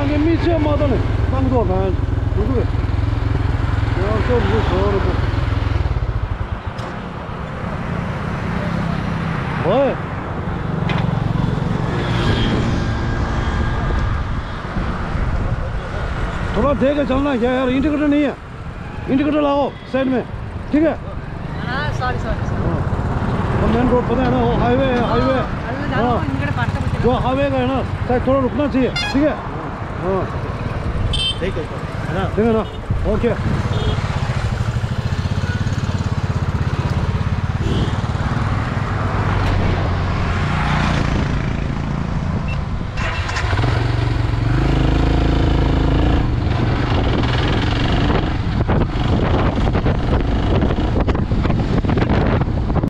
के मीचे माता ने तंग दो मैं रुको यार तो मुझे छोड़ दो ओए थोड़ा देख के चलना क्या यार इंडिकेटर नहीं है इंडिकेटर लगाओ साइड में ठीक है सॉरी मेन रोड पता है ना वो हाईवे है हाईवे जो हाईवे का है ना शायद थोड़ा रुकना चाहिए ठीक है हाँ ठीक है ना ओके